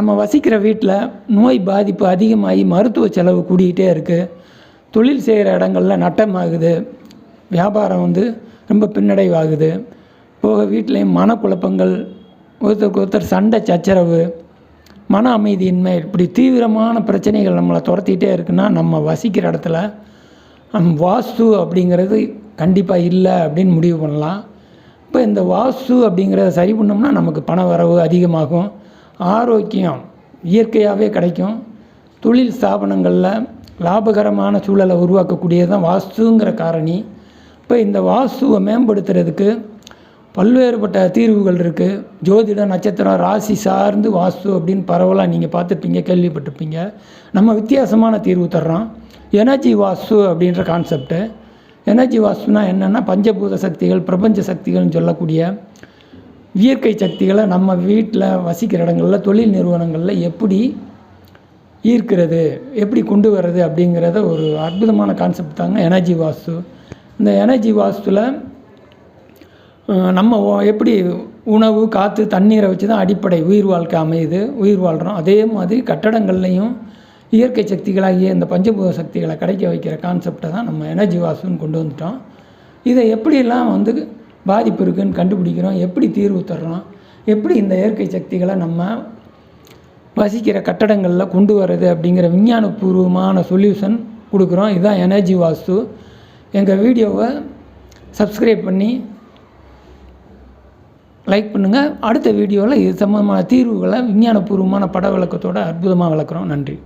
நம்ம வசிக்கிற வீட்டில் நோய் பாதிப்பு அதிகமாகி மருத்துவ செலவு கூடிக்கிட்டே இருக்குது. தொழில் செய்கிற இடங்களில் நட்டமாகுது. வியாபாரம் ரொம்ப பின்னடைவாகுது. போக வீட்லேயும் மனக்குழப்பங்கள், ஒருத்தருக்கு ஒருத்தர் சண்டை சச்சரவு, மன அமைதியின்மை, இப்படி தீவிரமான பிரச்சனைகள் நம்மளை துரத்திக்கிட்டே இருக்குன்னா நம்ம வசிக்கிற இடத்துல வாஸ்து அப்படிங்கிறது கண்டிப்பாக இல்லை அப்படின்னு முடிவு பண்ணலாம். இப்போ இந்த வாஸ்து அப்படிங்கிறத சரி பண்ணோம்னா நமக்கு பண வரவு அதிகமாகும், ஆரோக்கியம் இயற்கையாகவே கிடைக்கும். தொழில் ஸ்தாபனங்களில் லாபகரமான சூழலை உருவாக்கக்கூடியது தான் வாஸ்துங்கிற காரணி. இப்போ இந்த வாஸ்துவை மேம்படுத்துறதுக்கு பல்வேறுபட்ட தீர்வுகள் இருக்குது. ஜோதிட, நட்சத்திரம், ராசி சார்ந்து வாஸ்து அப்படின்னு பரவலாக நீங்கள் பார்த்துருப்பீங்க, கேள்விப்பட்டிருப்பீங்க. நம்ம வித்தியாசமான தீர்வு தர்றோம். எனர்ஜி வாஸ்து அப்படின்ற கான்செப்டு. எனர்ஜி வாஸ்துனா என்னென்னா, பஞ்சபூத சக்திகள், பிரபஞ்ச சக்திகள்னு சொல்லக்கூடிய இயற்கை சக்திகளை நம்ம வீட்டில் வசிக்கிற இடங்களில், தொழில் நிறுவனங்களில் எப்படி ஈர்க்கிறது, எப்படி கொண்டு வர்றது அப்படிங்கிறத ஒரு அற்புதமான கான்செப்ட் தாங்க எனர்ஜி வாஸ்து. இந்த எனர்ஜி வாஸ்துவில் நம்ம எப்படி உணவு, காற்று, தண்ணீரை வச்சு தான் அடிப்படை உயிர் வாழ்க்கை அமையுது, உயிர் வாழ்கிறோம். அதே மாதிரி கட்டடங்கள்லையும் இயற்கை சக்திகளாகிய இந்த பஞ்சபூத சக்திகளை கிடைக்க வைக்கிற கான்செப்டை தான் நம்ம எனர்ஜி வாஸ்துன்னு கொண்டு வந்துட்டோம். இதை எப்படியெல்லாம் பாதிப்பு இருக்குதுன்னு கண்டுபிடிக்கிறோம், எப்படி தீர்வு தர்றோம், எப்படி இந்த இயற்கை சக்திகளை நம்ம வசிக்கிற கட்டடங்களில் கொண்டு வர்றது அப்படிங்கிற விஞ்ஞானபூர்வமான சொல்யூஷன் கொடுக்குறோம். இதுதான் எனர்ஜி வாஸ்து. எங்கள் வீடியோவை சப்ஸ்கிரைப் பண்ணி லைக் பண்ணுங்கள். அடுத்த வீடியோவில் இது சம்பந்தமான தீர்வுகளை விஞ்ஞானபூர்வமான பட விளக்கத்தோடு அற்புதமாக விளக்குறோம். நன்றி.